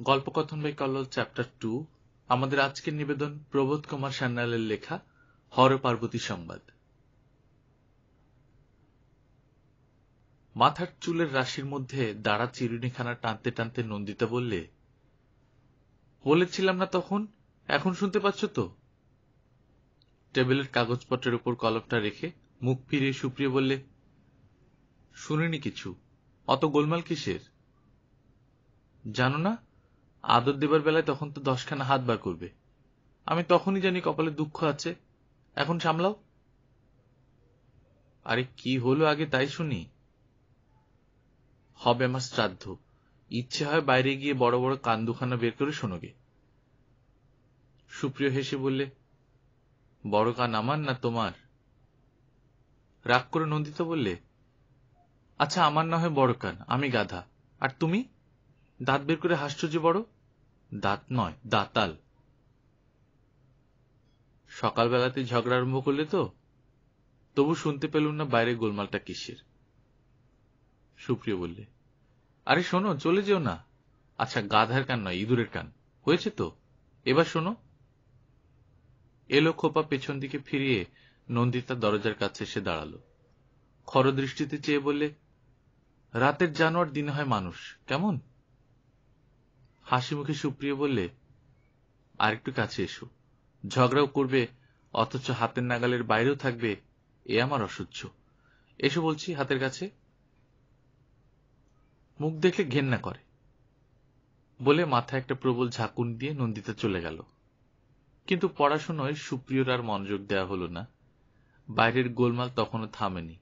গল্পকথন by Kallol chapter 2। আমাদের আজকের নিবেদন প্রবোধ কুমার সান্যালের লেখা হর পার্বতী সংবাদ। মাথার চুলের রাশির মধ্যে দাঁড়া চিরুনিখানা টানতে টানতে নন্দিতা বললে, বলেছিলাম না তখন, এখন শুনতে পাচ্ছ তো? টেবিলের কাগজপত্রের উপর কলমটা রেখে মুখ ফিরিয়ে সুপ্রিয় বললে, শুনিনি কিছু, অত গোলমাল কিসের? জানো না, আদর দেবার বেলায় তখন তো 10খানা হাত বার করবে। আমি তখনই জানি কপালে দুঃখ আছে, এখন সামলাও। আরে কি হলো আগে তাই শুনি। হবে আমার শ্রাদ্ধ, ইচ্ছে হয় বাইরে গিয়ে বড় বড় কান দুখানা বের করে শোনোগে। সুপ্রিয় হেসে বললে, বড় কান আমার না তোমার? রাগ করে নন্দিতা বললে, আচ্ছা আমার না হয় বড় কান, আমি গাধা, আর তুমি দাঁত বের করে হাসছো যে বড়। দাঁত নয়, দাঁতাল। সকালবেলাতে ঝগড়া আরম্ভ করলে তো, তবু শুনতে পেলুম না বাইরে গোলমালটা কিসের। সুপ্রিয় বললে, আরে শোনো, চলে যেও না। আচ্ছা গাধার কান নয়, ইঁদুরের কান, হয়েছে তো, এবার শোনো। এলো খোপা পেছন দিকে ফিরিয়ে নন্দিতা দরজার কাছে এসে দাঁড়ালো। খরদৃষ্টিতে চেয়ে বললে, রাতের জানোয়ার দিনে হয় মানুষ, কেমন? হাসি মুখে সুপ্রিয় বললে, আরেকটু কাছে এসো। ঝগড়াও করবে অথচ হাতের নাগালের বাইরেও থাকবে, এ আমার অসহ্য। এসো বলছি হাতের কাছে। মুখ দেখলে ঘেন্না করে বলে মাথায় একটা প্রবল ঝাঁকুন দিয়ে নন্দিতা চলে গেল। কিন্তু পড়াশোনায় সুপ্রিয়র আর মনোযোগ দেওয়া হলো না। বাইরের গোলমাল তখনও থামেনি।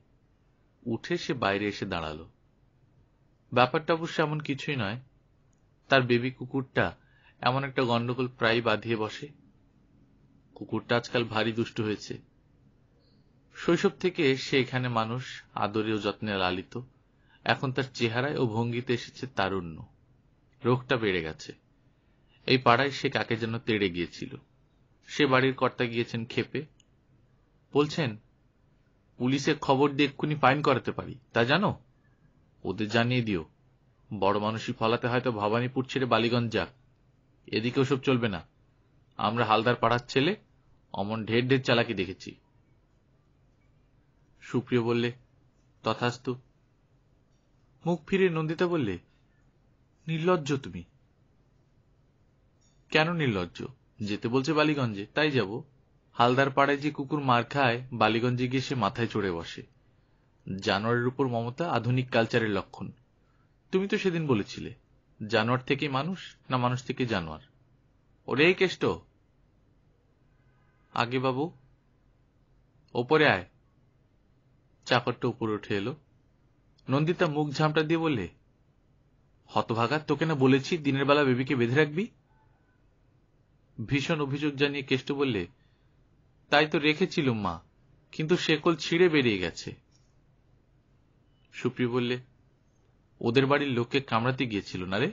উঠে সে বাইরে এসে দাঁড়ালো। ব্যাপারটা অবশ্য এমন কিছুই নয়। তার বেবি কুকুরটা এমন একটা গন্ডগোল প্রায় বাঁধিয়ে বসে। কুকুরটা আজকাল ভারী দুষ্টু হয়েছে। শৈশব থেকে সে এখানে মানুষ আদরে ও যত্নে লালিত। এখন তার চেহারায় ও ভঙ্গিতে এসেছে তারুণ্য। রোগটা বেড়ে গেছে। এই পাড়ায় সে কাকে যেন তেড়ে গিয়েছিল। সে বাড়ির কর্তা গিয়েছেন ক্ষেপে। বলছেন, পুলিশে খবর দিয়ে এক্ষুনি ফাইন করাতে পারি, তা জানো? ওদের জানিয়ে দিও, বড় মানুষই ফলাতে হয়তো ভবানীপুর ছেড়ে বালিগঞ্জ যাক, এদিকে ওসব চলবে না। আমরা হালদার পাড়ার ছেলে, অমন ঢের ঢের চালাকি দেখেছি। সুপ্রিয় বললে, তথাস্তু। মুখ ফিরে নন্দিতা বললে, নির্লজ্জ তুমি। কেন নির্লজ্জ? যেতে বলছে বালিগঞ্জে, তাই যাব। হালদার পাড়ায় যে কুকুর মার খায়, বালিগঞ্জে গিয়ে সে মাথায় চড়ে বসে। জানোয়ারের উপর মমতা আধুনিক কালচারের লক্ষণ। তুমি তো সেদিন বলেছিলে, জানোয়ার থেকে মানুষ, না মানুষ থেকে জানোয়ার। ওরে কেষ্ট, আগে বাবু, ওপরে আয়। চাকরটা উপরে উঠে এলো। নন্দিতা মুখ ঝামটা দিয়ে বললে, হতভাগা, তোকে না বলেছি দিনের বেলা বেবিকে বেঁধে রাখবি? ভীষণ অভিযোগ জানিয়ে কেষ্ট বললে, তাই তো রেখেছিলুম মা, কিন্তু শেকল ছিঁড়ে বেরিয়ে গেছে। সুপ্রিয় বললে, ওদের বাড়ির লোককে কামড়াতে গিয়েছিল না রে?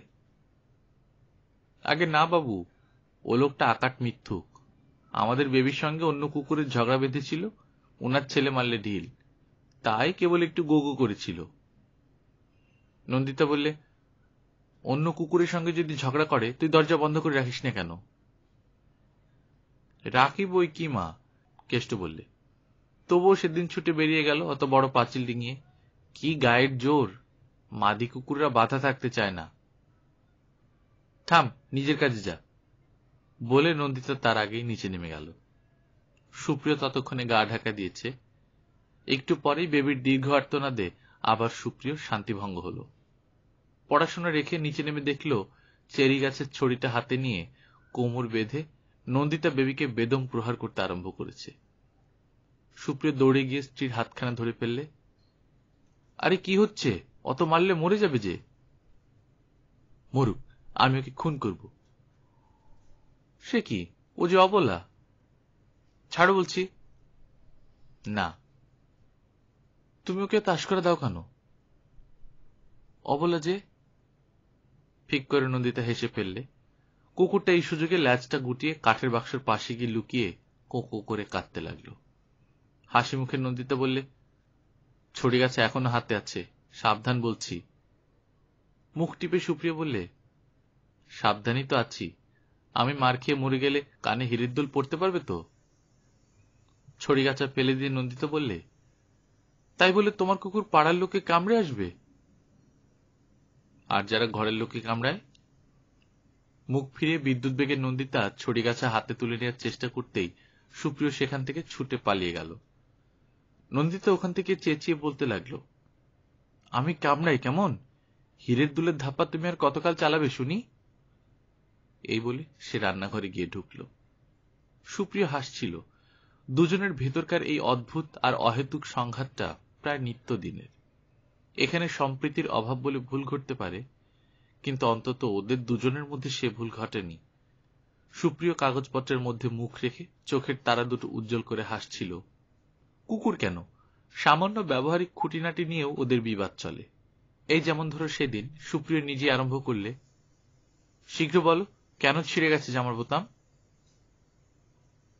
আগে না বাবু, ও লোকটা আকাট মিথ্যুক। আমাদের বেবির সঙ্গে অন্য কুকুরের ঝগড়া বেঁধেছিল, ওনার ছেলে মারলে ঢিল, তাই কেবল একটু গোগো করেছিল। নন্দিতা বললে, অন্য কুকুরের সঙ্গে যদি ঝগড়া করে তুই দরজা বন্ধ করে রাখিস না কেন? রাখি বই কি মা, কেষ্ট বললে। তবুও সেদিন ছুটে বেরিয়ে গেল অত বড় পাঁচিল ডিঙিয়ে। কি গায়ের জোর, মাদি কুকুররা বাধা থাকতে চায় না। থাম, নিজের কাজে যা, বলে নন্দিতা তার আগেই নিচে নেমে গেল। সুপ্রিয় ততক্ষণে গা ঢাকা দিয়েছে। একটু পরেই বেবির দীর্ঘ আর্তনাদে আবার সুপ্রিয় শান্তিভঙ্গ হল। পড়াশোনা রেখে নিচে নেমে দেখল চেরি গাছের ছড়িটা হাতে নিয়ে কোমর বেঁধে নন্দিতা বেবিকে বেদম প্রহার করতে আরম্ভ করেছে। সুপ্রিয় দৌড়ে গিয়ে স্ত্রীর হাতখানা ধরে ফেললে। আরে কি হচ্ছে, অত মারলে মরে যাবে যে। মরুক, আমি ওকে খুন করব। সে কি, ও যে অবলা। ছাড়ো বলছি। না। তুমি ওকে তাস করে দাও কেন? অবলা যে। ঠিক করে নন্দিতা হেসে ফেললে। কুকুরটা এই সুযোগে ল্যাজটা গুটিয়ে কাঠের বাক্সের পাশে গিয়ে লুকিয়ে কোঁ করে কাঁদতে লাগলো। হাসি মুখে নন্দিতা বললে, ছড়ি গাছে এখনো হাতে আছে, সাবধান বলছি। মুখ টিপে সুপ্রিয় বললে, সাবধানই তো আছি। আমি মার খেয়ে মরে গেলে কানে হীরের দুল পড়তে পারবে তো? ছড়িগাছা ফেলে দিয়ে নন্দিতা বললে, তাই বলে তোমার কুকুর পাড়ার লোকে কামড়ে আসবে? আর যারা ঘরের লোকে কামড়ায়? মুখ ফিরিয়ে বিদ্যুৎ বেগে নন্দিতা ছড়িগাছা হাতে তুলে নেওয়ার চেষ্টা করতেই সুপ্রিয় সেখান থেকে ছুটে পালিয়ে গেল। নন্দিতা ওখান থেকে চেঁচিয়ে বলতে লাগলো, আমি কামড়াই কেমন? হীরের দুলের ধাপ্পা তুমি আর কতকাল চালাবে শুনি? এই বলে সে রান্নাঘরে গিয়ে ঢুকল। সুপ্রিয় হাসছিল। দুজনের ভেতরকার এই অদ্ভুত আর অহেতুক সংঘাতটা প্রায় নিত্যদিনের। এখানে সম্প্রীতির অভাব বলে ভুল ঘটতে পারে, কিন্তু অন্তত ওদের দুজনের মধ্যে সে ভুল ঘটেনি। সুপ্রিয় কাগজপত্রের মধ্যে মুখ রেখে চোখের তারা দুটো উজ্জ্বল করে হাসছিল। কুকুর কেন, সামান্য ব্যবহারিক খুঁটিনাটি নিয়েও ওদের বিবাদ চলে। এই যেমন ধরো সেদিন সুপ্রিয় নিজে আরম্ভ করলে, শীঘ্র বলো, কেন ছিঁড়ে গেছে জামার বোতাম?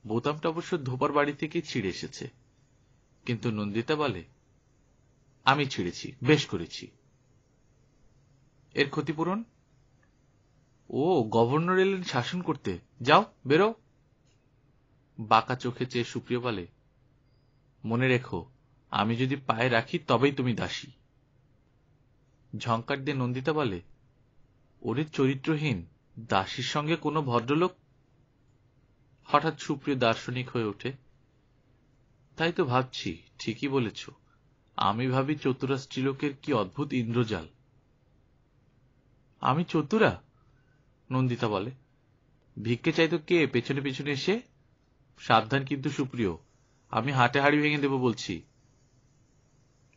বোতামটা অবশ্য ধোপার বাড়ি থেকেই ছিঁড়ে এসেছে, কিন্তু নন্দিতা বলে, আমি ছিঁড়েছি, বেশ করেছি। এর ক্ষতিপূরণ? ও, গভর্নর এলেন শাসন করতে, যাও বেরো। বাঁকা চোখে চেয়ে সুপ্রিয় বলে, মনে রেখো, আমি যদি পায়ে রাখি তবেই তুমি দাসী। ঝংকার দিয়ে নন্দিতা বলে, ওরে চরিত্রহীন, দাসীর সঙ্গে কোনো ভদ্রলোক? হঠাৎ সুপ্রিয় দার্শনিক হয়ে ওঠে, তাই তো ভাবছি, ঠিকই বলেছ। আমি ভাবি চতুরা স্ত্রীলোকের কি অদ্ভুত ইন্দ্রজাল। আমি চতুরা? নন্দিতা বলে, ভিক্ষে চাইতো কে পেছনে পেছনে এসে? সাবধান কিন্তু সুপ্রিয়, আমি হাটে হাড়ি ভেঙে দেব বলছি।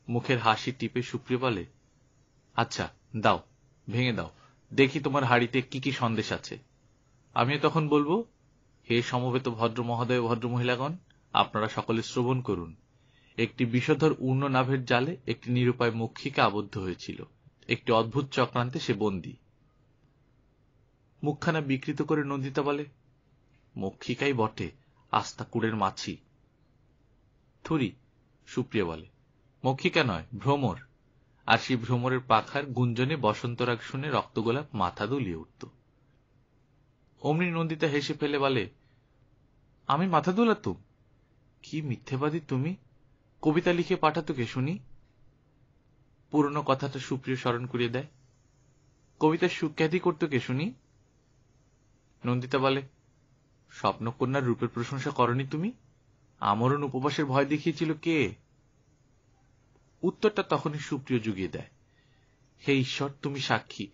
মুখের হাসি টিপে সুপ্রিয় বলে, আচ্ছা দাও, ভেঙে দাও, দেখি তোমার হাড়িতে কি কি সন্দেশ আছে। আমিও তখন বলবো, হে সমবেত ভদ্র মহোদয়, ভদ্র মহিলাগণ, আপনারা সকলে শ্রবণ করুন। একটি বিষধর উর্ণ নাভের জালে একটি নিরুপায় মক্ষিকা আবদ্ধ হয়েছিল। একটি অদ্ভুত চক্রান্তে সে বন্দী। মুখখানা বিকৃত করে নন্দিতা বলে, মক্ষিকাই বটে, আস্তা কুড়ের মাছি। থুরি, সুপ্রিয়া বলে, মক্ষিকা নয়, ভ্রমর। আর সেই ভ্রমরের পাখার গুঞ্জনে বসন্তরাগ শুনে রক্তগোলাপ মাথা দুলিয়ে উঠত। অমনি নন্দিতা হেসে ফেলে বলে, আমি মাথা দোলাতুম? কি মিথ্যেবাদী তুমি! কবিতা লিখে পাঠাতো কে শুনি? পুরনো কথাটা সুপ্রিয় স্মরণ করিয়ে দেয়। কবিতার সুখ্যাতি করতো কে শুনি? নন্দিতা বলে, স্বপ্নকন্যার রূপের প্রশংসা করনি তুমি? আমরণ উপবাসের ভয় দেখিয়েছিল কে? উত্তরটা তখনই সুপ্রিয় জুগিয়ে দেয়, হে ঈশ্বর, তুমি সাক্ষী,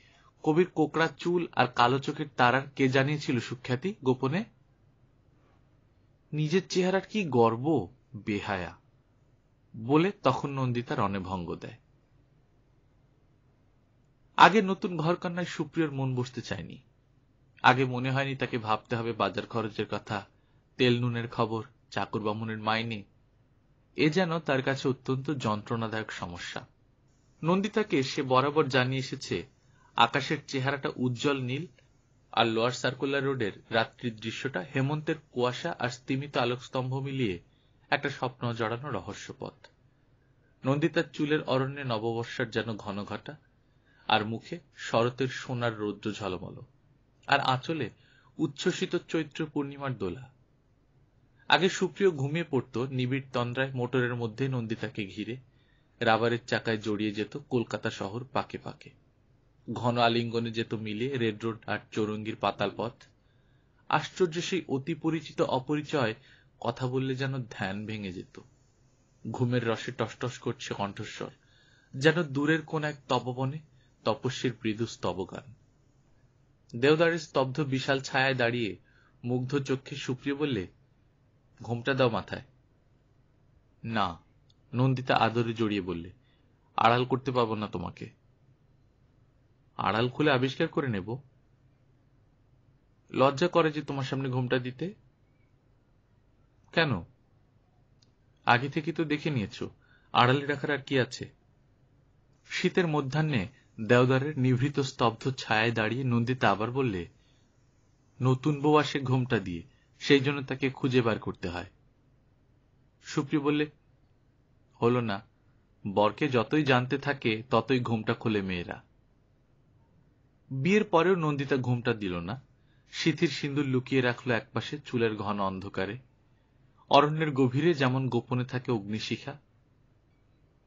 কবির কোকড়া চুল আর কালো চোখের তারার কে জানিয়েছিল সুখ্যাতি গোপনে? নিজের চেহারার কি গর্ব, বেহায়া! বলে তখন নন্দিতা রণে ভঙ্গ দেয়। আগে নতুন ঘরকন্যায় সুপ্রিয়র মন বসতে চায়নি। আগে মনে হয়নি তাকে ভাবতে হবে বাজার খরচের কথা, তেল নুনের খবর, চাকর বামুনের মাইনে। এ যেন তার কাছে অত্যন্ত যন্ত্রণাদায়ক সমস্যা। নন্দিতাকে সে বরাবর জানিয়ে এসেছে, আকাশের চেহারাটা উজ্জ্বল নীল, আর লোয়ার সার্কুলার রোডের রাত্রির দৃশ্যটা হেমন্তের কুয়াশা আর স্তিমিত আলোকস্তম্ভ মিলিয়ে একটা স্বপ্ন জড়ানো রহস্যপথ। নন্দিতার চুলের অরণ্যে নববর্ষার যেন ঘনঘটা, আর মুখে শরতের সোনার রৌদ্র ঝলমল, আর আঁচলে উচ্ছ্বসিত চৈত্র পূর্ণিমার দোলা। আগে সুপ্রিয় ঘুমিয়ে পড়ত নিবিড় তন্দ্রায় মোটরের মধ্যে নন্দিতাকে ঘিরে, রাবারের চাকায় জড়িয়ে যেত কলকাতা শহর পাকে পাকে, ঘন আলিঙ্গনে যেত মিলিয়ে রেড রোড আর চৌরঙ্গীর পাতাল পথ। আশ্চর্য সেই অতি পরিচিত অপরিচয় কথা বললে যেন ধ্যান ভেঙে যেত। ঘুমের রসে টসটস করছে কণ্ঠস্বর, যেন দূরের কোন এক তপবনে তপস্বীর মৃদু স্তবগান। দেওদারের স্তব্ধ বিশাল ছায়ায় দাঁড়িয়ে মুগ্ধ চক্ষে সুপ্রিয় বললে, ঘোমটা দাও মাথায়। না, নন্দিতা আদরে জড়িয়ে বললে, আড়াল করতে পারবো না তোমাকে। আড়াল খুলে আবিষ্কার করে নেব। লজ্জা করে যে তোমার সামনে ঘোমটা দিতে। কেন? আগে থেকে তো দেখে নিয়েছ, আড়ালে রাখার আর কি আছে? শীতের মধ্যাহ্নে দেওদারের নিভৃত স্তব্ধ ছায়ায় দাঁড়িয়ে নন্দিতা আবার বললে, নতুন বউ আসে ঘোমটা দিয়ে, সেই জন্য তাকে খুঁজে বার করতে হয়। সুপ্রিয় বললে, হলো না, বরকে যতই জানতে থাকে ততই ঘোমটা খোলে মেয়েরা। বিয়ের পরেও নন্দিতা ঘুমটা দিল না। সিঁথির সিঁদুর লুকিয়ে রাখল একপাশে চুলের ঘন অন্ধকারে। অরণ্যের গভীরে যেমন গোপনে থাকে অগ্নিশিখা।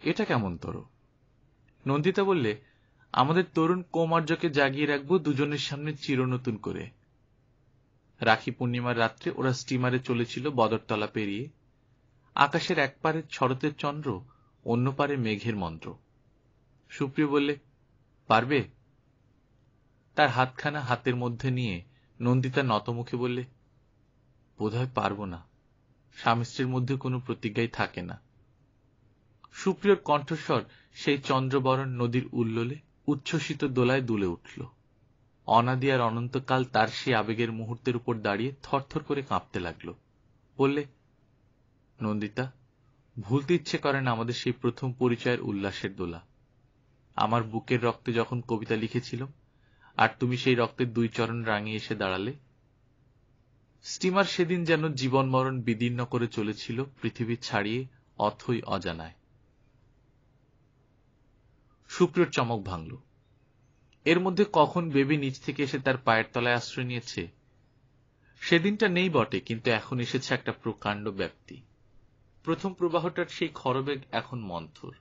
এটা কেমন তর? নন্দিতা বললে, আমাদের তরুণ কৌমার্যকে জাগিয়ে রাখবো দুজনের সামনে চিরনতুন করে। রাখি পূর্ণিমার রাত্রে ওরা স্টিমারে চলেছিল বদরতলা পেরিয়ে। আকাশের এক পারে শরতের চন্দ্র, অন্য পারে মেঘের মন্ত্র। সুপ্রিয় বললে, পারবে? তার হাতখানা হাতের মধ্যে নিয়ে নন্দিতা নতমুখে বললে, বোধহয় পারব না। স্বামী স্ত্রীর মধ্যে কোনো প্রতিজ্ঞাই থাকে না। সুপ্রিয়র কণ্ঠস্বর সেই চন্দ্রবরণ নদীর উল্লোলে উচ্ছ্বসিত দোলায় দুলে উঠল। অনাদি আর অনন্তকাল তার সেই আবেগের মুহূর্তের উপর দাঁড়িয়ে থরথর করে কাঁপতে লাগল। বললে, নন্দিতা, ভুলতে ইচ্ছে করে না আমাদের সেই প্রথম পরিচয়ের উল্লাসের দোলা। আমার বুকের রক্তে যখন কবিতা লিখেছিল, আর তুমি সেই রক্তের দুই চরণ রাঙিয়ে এসে দাঁড়ালে। স্টিমার সেদিন যেন জীবন মরণ বিদীর্ণ করে চলেছিল পৃথিবী ছাড়িয়ে অথই অজানায়। সুপ্রিয়র চমক ভাঙল। এর মধ্যে কখন বেবি নিচ থেকে এসে তার পায়ের তলায় আশ্রয় নিয়েছে। সেদিনটা নেই বটে, কিন্তু এখন এসেছে একটা প্রকাণ্ড ব্যাপ্তি। প্রথম প্রবাহটার সেই খরবেগ এখন মন্থর।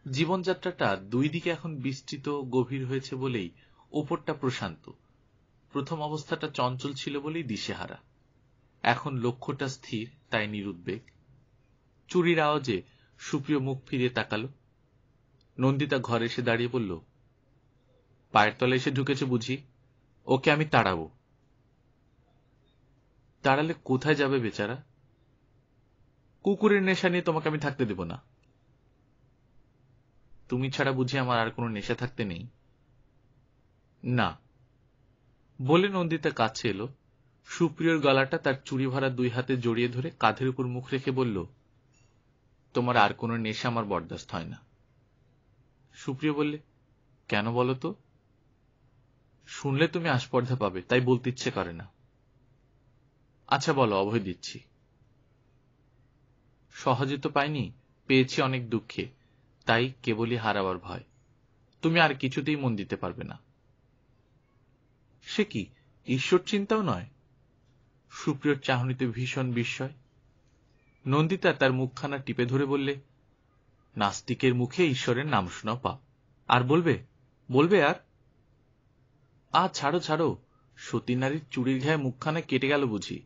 জীবনযাত্রাটা দুই দিকে এখন বিস্তৃত গভীর হয়েছে বলেই ওপরটা প্রশান্ত। প্রথম অবস্থাটা চঞ্চল ছিল বলেই দিশেহারা। এখন লক্ষ্যটা স্থির, তাই নিরুদ্বেগ। চুরির আওয়াজে সুপ্রিয় মুখ ফিরিয়ে তাকাল। নন্দিতা ঘরে এসে দাঁড়িয়ে বলল, পায়ের তলায় এসে ঢুকেছে বুঝি? ওকে আমি তাড়াব। তাড়ালে কোথায় যাবে বেচারা? কুকুরের নেশা নিয়ে তোমাকে আমি থাকতে দেব না। তুমি ছাড়া বুঝি আমার আর কোনো নেশা থাকতে নেই? না। বলে নন্দিতা কাছে এলো। সুপ্রিয়র গলাটা তার চুরি ভরা দুই হাতে জড়িয়ে ধরে কাঁধের উপর মুখ রেখে বলল, তোমার আর কোনো নেশা আমার বরদাস্ত হয় না। সুপ্রিয় বললে, কেন বলো তো? শুনলে তুমি আস্পর্ধা পাবে, তাই বলতে ইচ্ছে করে না। আচ্ছা বলো, অভয় দিচ্ছি। সহজে তো পাইনি, পেয়েছি অনেক দুঃখে, তাই কেবলই হারাবার ভয়। তুমি আর কিছুতেই মন দিতে পারবে না। সে কি, ঈশ্বর চিন্তাও নয়? সুপ্রিয়র চাহনিতে ভীষণ বিস্ময়। নন্দিতা তার মুখখানা টিপে ধরে বললে, নাস্তিকের মুখে ঈশ্বরের নাম শোনা পাপ। আর বলবে? বলবে আর? ছাড়ো ছাড়ো, সতী নারীর চুরির ঘায়ে মুখখানা কেটে গেল বুঝি?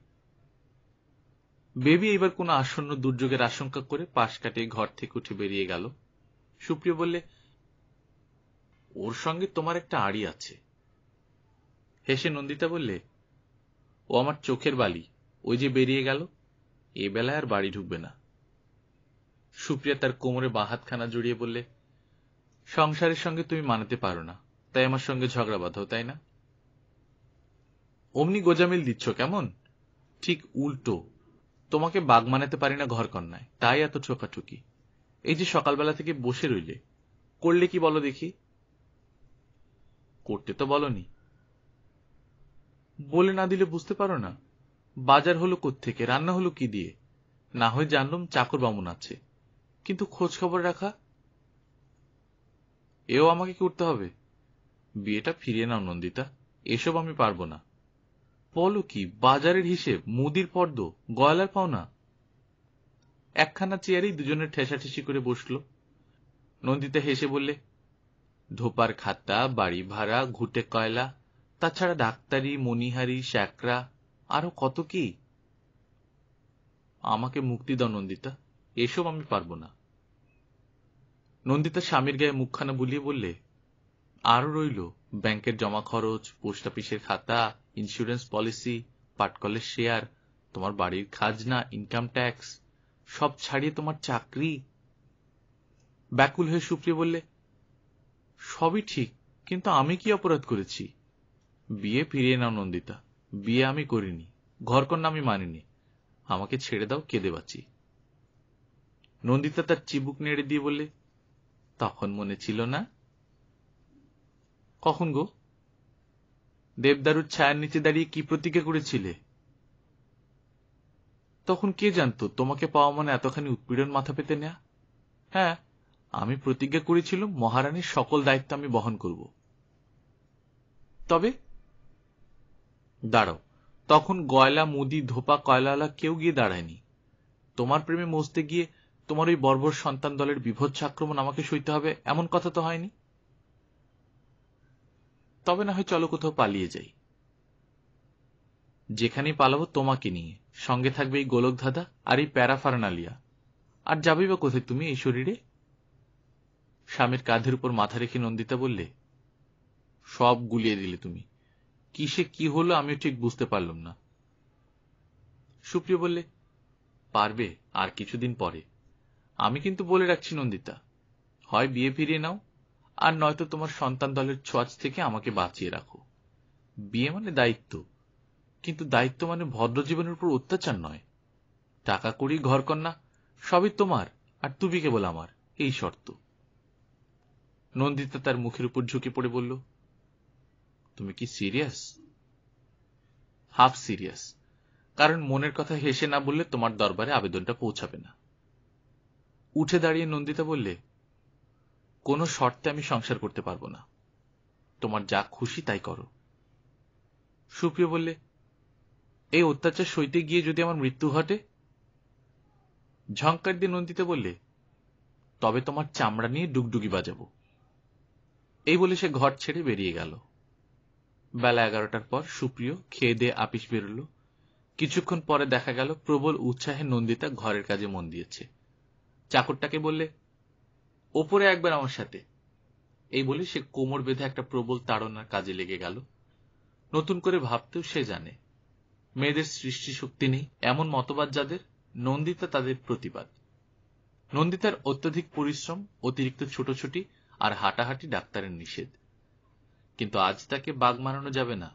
বেবি এবার কোন আসন্ন দুর্যোগের আশঙ্কা করে পাশ কাটিয়ে ঘর থেকে উঠে বেরিয়ে গেল। সুপ্রিয় বললে, ওর সঙ্গে তোমার একটা আড়ি আছে। হেসে নন্দিতা বললে, ও আমার চোখের বালি, ওই যে বেরিয়ে গেল, এ বেলায় আর বাড়ি ঢুকবে না। সুপ্রিয়া তার কোমরে বাঁ হাতখানা জড়িয়ে বললে, সংসারের সঙ্গে তুমি মানাতে পারো না, তাই আমার সঙ্গে ঝগড়া বাঁধাও, তাই না? অমনি গোজামিল দিচ্ছ কেমন? ঠিক উল্টো, তোমাকে বাগ মানাতে পারি না ঘরকন্নায়, তাই এত ঠোকাঠুকি। এই যে সকালবেলা থেকে বসে রইলে, করলে কি বলো দেখি? করতে তো বলনি। বলে না দিলে বুঝতে পারো না? বাজার হলো কোত্থেকে, রান্না হলো কি দিয়ে? না হয় জানলাম চাকর বামুন আছে, কিন্তু খোঁজ খবর রাখা এও আমাকে করতে হবে। বিয়েটা ফিরিয়ে নাও নন্দিতা, এসব আমি পারবো না। বলো কি, বাজারের হিসেব, মুদির পর্দ, গয়লার পাওনা। একখানা চেয়ারেই দুজনের ঠেসাঠেসি করে বসল। নন্দিতা হেসে বললে, ধোপার খাতা, বাড়ি ভাড়া, ঘুটে কয়লা, তাছাড়া ডাক্তারি, মনিহারি, শ্যাকরা, আরো কত কি। আমাকে মুক্তি দাও নন্দিতা, এসব আমি পারবো না। নন্দিতা স্বামীর গায়ে মুখখানা বুলিয়ে বললে, আরো রইল ব্যাংকের জমা খরচ, পোস্ট অফিসের খাতা, ইন্স্যুরেন্স পলিসি, পাটকলের শেয়ার, তোমার বাড়ির খাজনা, ইনকাম ট্যাক্স, সব ছাড়িয়ে তোমার চাকরি। ব্যাকুল হয়ে সুপ্রিয় বললে, সবই ঠিক, কিন্তু আমি কি অপরাধ করেছি? বিয়ে ফিরিয়ে নাও নন্দিতা, বিয়ে আমি করিনি, ঘরকন্না আমি মানিনি, আমাকে ছেড়ে দাও, কেঁদে বাঁচি। নন্দিতা তার চিবুক নেড়ে দিয়ে বললে, তখন মনে ছিল না? কখন গো? দেবদারুর ছায়ার নিচে দাঁড়িয়ে কি প্রতিজ্ঞা করেছিলে? তখন কে জানতো তোমাকে পাওয়া মানে এতখানি উৎপীড়ন মাথা পেতে নেয়া? হ্যাঁ, আমি প্রতিজ্ঞা করেছিলাম মহারানীর সকল দায়িত্ব আমি বহন করব। তবে দাঁড়াও, তখন গয়লা, মুদি, ধোপা, কয়লাওয়ালা কেউ গিয়ে দাঁড়ায়নি। তোমার প্রেমে মজতে গিয়ে তোমার ওই বর্বর সন্তান দলের বিভৎস আক্রমণ আমাকে সইতে হবে এমন কথা তো হয়নি। তবে না হয় চলো কোথাও পালিয়ে যাই। যেখানেই পালাবো তোমাকে নিয়ে, সঙ্গে থাকবে এই গোলক ধাঁধা আর এই প্যারাফার্নালিয়া। আর যাবেই বা কোথায় তুমি এই শরীরে? স্বামীর কাঁধের উপর মাথা রেখে নন্দিতা বললে, সব গুলিয়ে দিলে তুমি। কিসে কি হলো আমিও ঠিক বুঝতে পারলাম না। সুপ্রিয় বললে, পারবে আর কিছুদিন পরে। আমি কিন্তু বলে রাখছি নন্দিতা, হয় বিয়ে ফিরিয়ে নাও, আর নয়তো তোমার সন্তান দলের ছোঁয়াচ থেকে আমাকে বাঁচিয়ে রাখো। বিয়ে মানে দায়িত্ব, কিন্তু দায়িত্ব মানে ভদ্র জীবনের উপর অত্যাচার নয়। টাকা কড়ি, ঘরকন্যা সবই তোমার, আর তুমি কেবল আমার, এই শর্ত। নন্দিতা তার মুখের উপর ঝুঁকে পড়ে বলল, তুমি কি সিরিয়াস? হাফ সিরিয়াস, কারণ মনের কথা হেসে না বললে তোমার দরবারে আবেদনটা পৌঁছাবে না। উঠে দাঁড়িয়ে নন্দিতা বললে, কোনো শর্তে আমি সংসার করতে পারবো না। তোমার যা খুশি তাই করো। সুপ্রিয় বললে, এই অত্যাচার সইতে গিয়ে যদি আমার মৃত্যু ঘটে? ঝংকার দিয়ে নন্দিতা বললে, তবে তোমার চামড়া নিয়ে ডুগডুগি বাজাবো। এই বলে সে ঘর ছেড়ে বেরিয়ে গেল। বেলা 11টার পর সুপ্রিয় খেয়ে দিয়ে আপিস বেরোল। কিছুক্ষণ পরে দেখা গেল প্রবল উৎসাহে নন্দিতা ঘরের কাজে মন দিয়েছে। চাকরটাকে বললে, ওপরে একবার আমার সাথে। এই বলে সে কোমর বেঁধে একটা প্রবল তাড়নার কাজে লেগে গেল। নতুন করে ভাবতেও সে জানে, মেয়েদের সৃষ্টি শক্তি নেই এমন মতবাদ যাদের, নন্দিতা তাদের প্রতিবাদ। নন্দিতার অত্যধিক পরিশ্রম, অতিরিক্ত ছোটাছুটি আর হাঁটাহাঁটি ডাক্তারের নিষেধ, কিন্তু আজ তাকে বাগ মানানো যাবে না।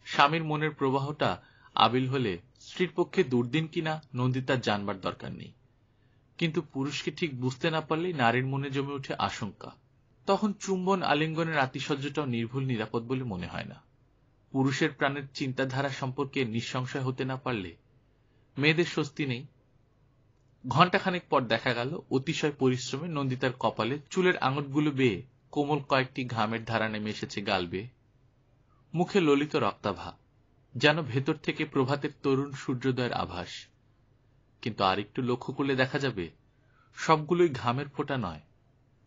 স্বামীর মনের প্রবাহটা আবিল হলে স্ত্রীর পক্ষে দুর্দিন কিনা নন্দিতার জানবার দরকার নেই, কিন্তু পুরুষকে ঠিক বুঝতে না পারলেই নারীর মনে জমে উঠে আশঙ্কা। তখন চুম্বন আলিঙ্গনের আতিশয্যটাও নির্ভুল নিরাপদ বলে মনে হয় না। পুরুষের প্রাণের চিন্তাধারা সম্পর্কে নিঃসংশয় হতে না পারলে মেয়েদের স্বস্তি নেই। ঘণ্টাখানেক পর দেখা গেল অতিশয় পরিশ্রমে নন্দিতার কপালে চুলের আঙুলগুলো বেয়ে কোমল কয়েকটি ঘামের ধারা নেমে এসেছে গাল বেয়ে। মুখে ললিত রক্তাভা, যেন ভেতর থেকে প্রভাতের তরুণ সূর্যোদয়ের আভাস। কিন্তু আরেকটু লক্ষ্য করলে দেখা যাবে সবগুলোই ঘামের ফোঁটা নয়,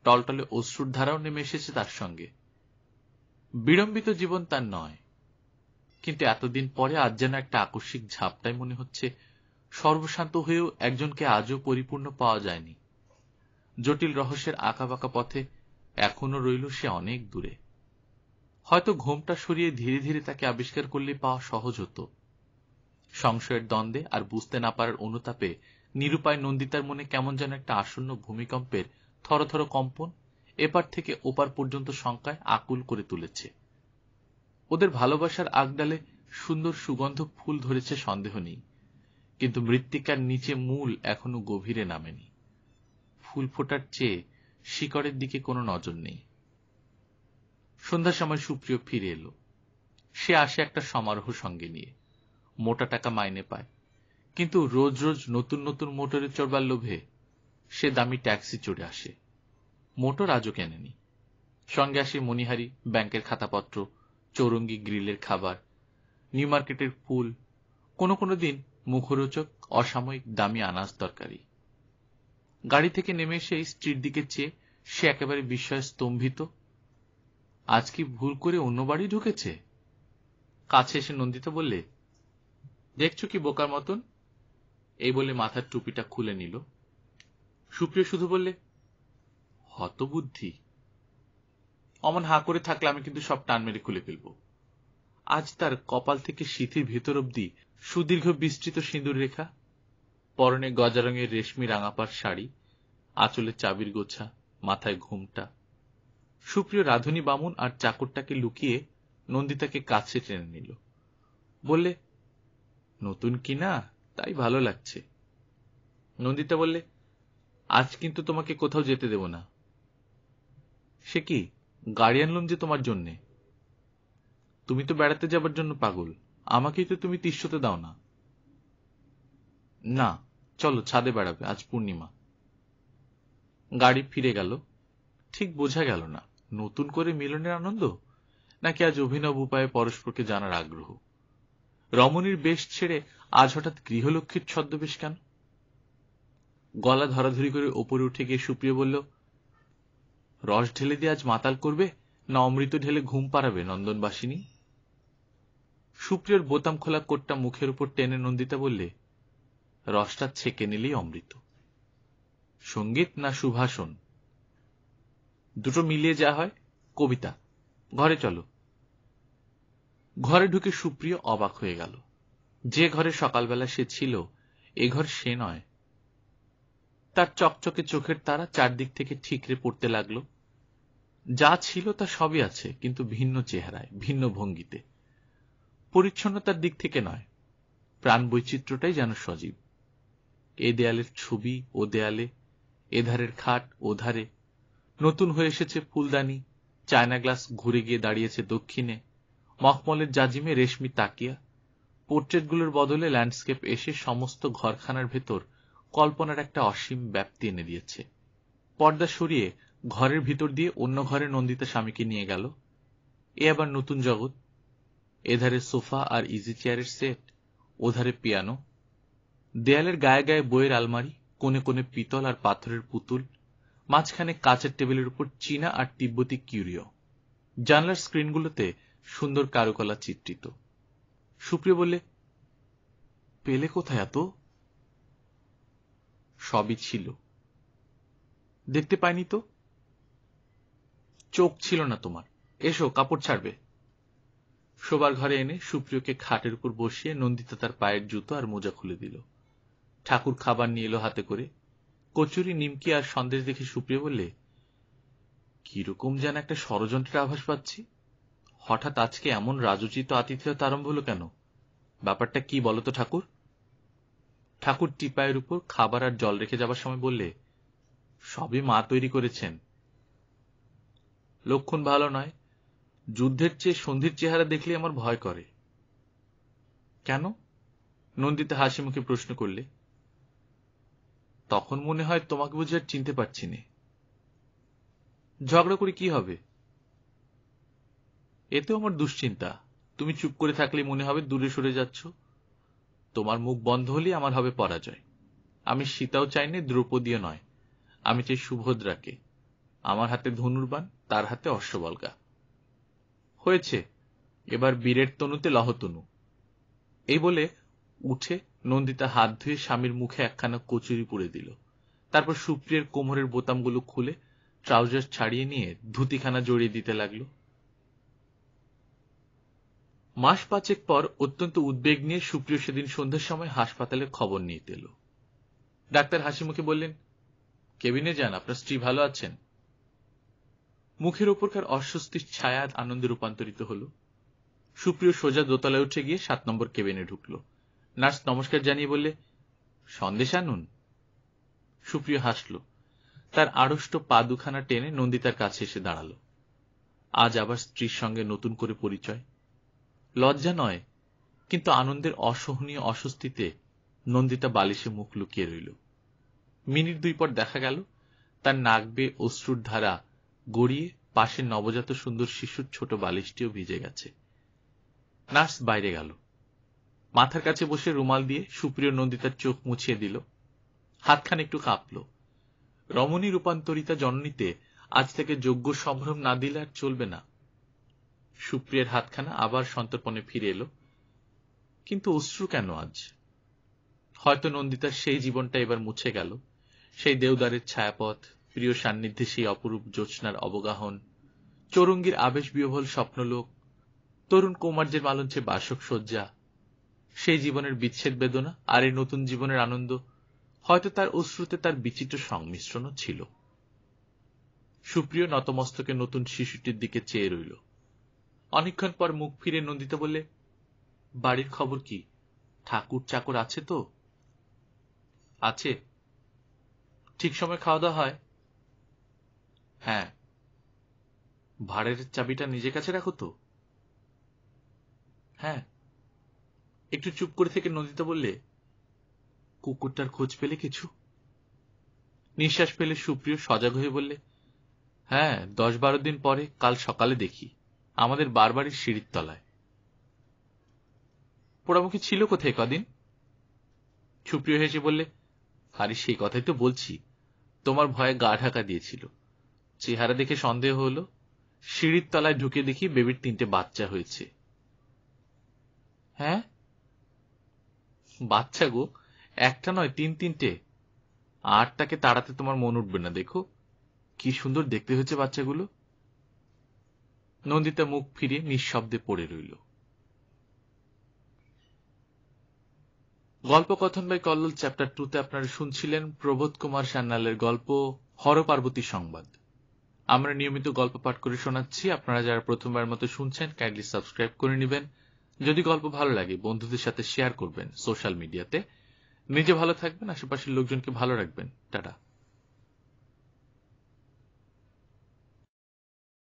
টলটলে অশ্রুর ধারাও নেমে এসেছে তার সঙ্গে। বিড়ম্বিত জীবন তার নয়, কিন্তু এতদিন পরে আজ যেন একটা আকস্মিক ঝাপটায় মনে হচ্ছে সর্বশান্ত হয়েও একজনকে আজও পরিপূর্ণ পাওয়া যায়নি। জটিল রহস্যের আঁকাবাঁকা পথে এখনো রইল সে অনেক দূরে। হয়তো ঘোমটা সরিয়ে ধীরে ধীরে তাকে আবিষ্কার করলে পাওয়া সহজ হতো। সংশয়ের দ্বন্দ্বে আর বুঝতে না পারার অনুতাপে নিরুপায় নন্দিতার মনে কেমন যেন একটা আসন্ন ভূমিকম্পের থরথর কম্পন এপার থেকে ওপার পর্যন্ত শঙ্কায় আকুল করে তুলেছে। ওদের ভালোবাসার আগডালে সুন্দর সুগন্ধ ফুল ধরেছে সন্দেহ নেই, কিন্তু মৃত্তিকার নিচে মূল এখনো গভীরে নামেনি। ফুল ফোটার চেয়ে শিকড়ের দিকে কোনো নজর নেই। সন্ধ্যার সময় সুপ্রিয় ফিরে এলো। সে আসে একটা সমারোহ সঙ্গে নিয়ে। মোটা টাকা মাইনে পায়, কিন্তু রোজ রোজ নতুন নতুন মোটরে চড়বার লোভে সে দামি ট্যাক্সি চড়ে আসে। মোটর আজও কেনেনি। সঙ্গে আসে মণিহারি, ব্যাংকের খাতাপত্র, চৌরঙ্গি গ্রিলের খাবার, নিউ মার্কেটের ফুল, কোনো কোনো দিন মুখরোচক অসাময়িক দামি আনাজ তরকারি। গাড়ি থেকে নেমে এসে স্ত্রীর দিকে চেয়ে সে একেবারে বিস্ময়ে স্তম্ভিত। আজ কি ভুল করে অন্য বাড়ি ঢুকেছে? কাছে এসে নন্দিতা বললে, দেখছো কি বোকার মতন? এই বলে মাথার টুপিটা খুলে নিল। সুপ্রিয় শুধু বললে, হতবুদ্ধি। অমন হাঁ করে থাকলে আমি কিন্তু সব টান মেরে খুলে ফেলব। আজ তার কপাল থেকে সিথির ভেতর অব্দি সুদীর্ঘ বিস্তৃত সিঁদুর রেখা, পরনে গজা রঙের রেশমি রাঙাপার শাড়ি, আঁচলে চাবির গোছা, মাথায় ঘুমটা। সুপ্রিয় রাধুনী বামুন আর চাকরটাকে লুকিয়ে নন্দিতাকে কাছে টেনে নিল। বললে, নতুন কিনা, তাই ভালো লাগছে। নন্দিতা বললে, আজ কিন্তু তোমাকে কোথাও যেতে দেব না। সে কি, গাড়ি আনলাম যে তোমার জন্যে। তুমি তো বেড়াতে যাবার জন্য পাগল, আমাকেই তো তুমি তিষ্ঠতে দাও না। না, চলো ছাদে বেড়াবে, আজ পূর্ণিমা। গাড়ি ফিরে গেল। ঠিক বোঝা গেল না নতুন করে মিলনের আনন্দ নাকি আজ অভিনব উপায়ে পরস্পরকে জানার আগ্রহ। রমণীর বেশ ছেড়ে আজ হঠাৎ গৃহলক্ষ্মীর ছদ্মবেশ কেন? গলা ধরাধরি করে ওপরে উঠে গিয়ে সুপ্রিয় বলল, রস ঢেলে দিয়ে আজ মাতাল করবে না অমৃত ঢেলে ঘুম পাড়াবে নন্দনবাসিনী? সুপ্রিয়র বোতাম খোলা কোটটা মুখের উপর টেনে নন্দিতা বললে, রসটা ছেঁকে নিলেই অমৃত। সঙ্গীত না সুভাষণ, দুটো মিলিয়ে যা হয় কবিতা। ঘরে চলো। ঘরে ঢুকে সুপ্রিয় অবাক হয়ে গেল। যে ঘরে সকালবেলা সে ছিল এ ঘর সে নয়। তার চকচকে চোখের তারা চারদিক থেকে ঠিকরে পড়তে লাগল। যা ছিল তা সবই আছে, কিন্তু ভিন্ন চেহারায়, ভিন্ন ভঙ্গিতে। পরিচ্ছন্নতার দিক থেকে নয়, প্রাণ বৈচিত্র্যটাই যেন সজীব। এ দেয়ালের ছবি ও দেয়ালে, এধারের খাট ও ধারে। নতুন হয়ে এসেছে ফুলদানি, চায়না গ্লাস ঘুরে গিয়ে দাঁড়িয়েছে দক্ষিণে, মখমলের জাজিমে রেশমি তাকিয়া। পোর্ট্রেটগুলোর বদলে ল্যান্ডস্কেপ এসে সমস্ত ঘরখানার ভেতর কল্পনার একটা অসীম ব্যাপ্তি এনে দিয়েছে। পর্দা সরিয়ে ঘরের ভিতর দিয়ে অন্য ঘরে নন্দিতা স্বামীকে নিয়ে গেল। এ আবার নতুন জগৎ। এধারে সোফা আর ইজি চেয়ারের সেট, ওধারে পিয়ানো, দেয়ালের গায়ে গায়ে বইয়ের আলমারি, কোণে কোণে পিতল আর পাথরের পুতুল, মাঝখানে কাচের টেবিলের উপর চীনা আর তিব্বতী কিউরিও। জানলার স্ক্রিনগুলোতে সুন্দর কারুকলা চিত্রিত। সুপ্রিয় বললে, পেলে কোথায় এত? সবই ছিল। দেখতে পাইনি তো। চোখ ছিল না তোমার। এসো, কাপড় ছাড়বে। শোবার ঘরে এনে সুপ্রিয়কে খাটের উপর বসিয়ে নন্দিতা তার পায়ের জুতো আর মোজা খুলে দিল। ঠাকুর খাবার নিয়ে এলো হাতে করে। কচুরি, নিমকি আর সন্দেশ দেখে সুপ্রিয় বললে, কিরকম যেন একটা ষড়যন্ত্রের আভাস পাচ্ছি। হঠাৎ আজকে এমন রাজোচিত আতিথেয়তা আরম্ভ হলো কেন? ব্যাপারটা কি বলতো ঠাকুর? ঠাকুর টিপায়ের উপর খাবার আর জল রেখে যাবার সময় বললে, সবই মা তৈরি করেছেন। লক্ষণ ভালো নয়। যুদ্ধের চেয়ে সন্ধির চেহারা দেখলে আমার ভয় করে। কেন? নন্দিতা হাসি মুখে প্রশ্ন করলে। তখন মনে হয় তোমাকে বুঝি আর চিনতে পারছি নে। ঝগড়া করে কি হবে? এতেও আমার দুশ্চিন্তা। তুমি চুপ করে থাকলে মনে হবে দূরে সরে যাচ্ছ। তোমার মুখ বন্ধ হলেই আমার হবে পরাজয়। আমি সীতাও চাইনি, দ্রৌপদীও নয়। আমি চাই সুভদ্রাকে। আমার হাতে ধনুর্বাণ, তার হাতে অশ্ববল্গা। হয়েছে, এবার বীরের তনুতে লহতনু। এই বলে উঠে নন্দিতা হাত ধুয়ে স্বামীর মুখে একখানা কচুরি পুড়ে দিল। তারপর সুপ্রিয়ের কোমরের বোতামগুলো খুলে ট্রাউজার ছাড়িয়ে নিয়ে ধুতিখানা জড়িয়ে দিতে লাগল। মাস পাঁচেক পর অত্যন্ত উদ্বেগ নিয়ে সুপ্রিয় সেদিন সন্ধ্যার সময় হাসপাতালে খবর নিতে এলো। ডাক্তার হাসি মুখে বললেন, কেবিনে যান, আপনার স্ত্রী ভালো আছেন। মুখের ওপরকার অস্বস্তির ছায়া আনন্দে রূপান্তরিত হল। সুপ্রিয় সোজা দোতলায় উঠে গিয়ে 7 নম্বর কেবিনে ঢুকল। নার্স নমস্কার জানিয়ে বললে, সন্দেশ আনুন। সুপ্রিয় হাসল। তার আড়ষ্ট পা দুখানা টেনে নন্দিতার কাছে এসে দাঁড়াল। আজ আবার স্ত্রীর সঙ্গে নতুন করে পরিচয়। লজ্জা নয়, কিন্তু আনন্দের অসহনীয় অস্বস্তিতে নন্দিতা বালিশে মুখ লুকিয়ে রইল। মিনিট 2 পর দেখা গেল তার নাক বেয়ে অশ্রুর ধারা গড়িয়ে পাশের নবজাত সুন্দর শিশুর ছোট বালিশটিও ভিজে গেছে। নার্স বাইরে গেল। মাথার কাছে বসে রুমাল দিয়ে সুপ্রিয় নন্দিতার চোখ মুছিয়ে দিল। হাতখান একটু কাঁপল। রমণী রূপান্তরিতা জননীতে আজ থেকে যোগ্য সম্ভ্রম না দিলে আর চলবে না। সুপ্রিয়ার হাতখানা আবার সন্তর্পণে ফিরে এলো। কিন্তু অশ্রু কেন আজ? হয়তো নন্দিতার সেই জীবনটা এবার মুছে গেল। সেই দেওদারের ছায়াপথ, প্রিয় সান্নিধ্যে সেই অপরূপ জ্যোৎস্নার অবগাহন, চৌরঙ্গীর আবেশ বিহ্বল স্বপ্নলোক, তরুণ কৌমার্যের মালঞ্চে বাসক সজ্জা, সেই জীবনের বিচ্ছেদ বেদনা আর এই নতুন জীবনের আনন্দ। হয়তো তার অশ্রুতে তার বিচিত্র সংমিশ্রণও ছিল। সুপ্রিয় নতমস্তকে নতুন শিশুটির দিকে চেয়ে রইল। অনেকক্ষণ পর মুখ ফিরে নন্দিতা বললে, বাড়ির খবর কি? ঠাকুর চাকর আছে তো? আছে। ঠিক সময় খাওয়া দাওয়া হয়? হ্যাঁ। ভাঁড়ের চাবিটা নিজের কাছে রাখো তো? হ্যাঁ। একটু চুপ করে থেকে নন্দিতা বললে, কুকুরটার খোঁজ পেলে কিছু? নিঃশ্বাস ফেলে সুপ্রিয় সজাগ হয়ে বললে, হ্যাঁ, 10-12 দিন পরে কাল সকালে দেখি। আমাদের বারবারই সিঁড়ির তলায়। পোড়ামুখী ছিল কোথায় কদিন? সুপ্রিয় হেসে বললে, আরে সেই কথাই তো বলছি, তোমার ভয়ে গা ঢাকা দিয়েছিল। চেহারা দেখে সন্দেহ হলো। সিঁড়ির তলায় ঢুকে দেখি বেবির 3টে বাচ্চা হয়েছে। হ্যাঁ, বাচ্চা গো, একটা নয় 3-3টে। আর তাকে তাড়াতে তোমার মন উঠবে না। দেখো কি সুন্দর দেখতে হয়েছে বাচ্চাগুলো। নন্দিতা মুখ ফিরিয়ে নিঃশব্দে পড়ে রইল। গল্পকথন বাই কল্লোল চ্যাপ্টার 2-তে আপনারা শুনছিলেন প্রবোধ কুমার সান্যালের গল্প হরপার্বতী সংবাদ। আমরা নিয়মিত গল্প পাঠ করে শোনাচ্ছি। আপনারা যারা প্রথমবার মতো শুনছেন কাইন্ডলি সাবস্ক্রাইব করে নেবেন। যদি গল্প ভালো লাগে বন্ধুদের সাথে শেয়ার করবেন সোশ্যাল মিডিয়াতে। নিজে ভালো থাকবেন, আশেপাশের লোকজনকে ভালো রাখবেন। টাটা।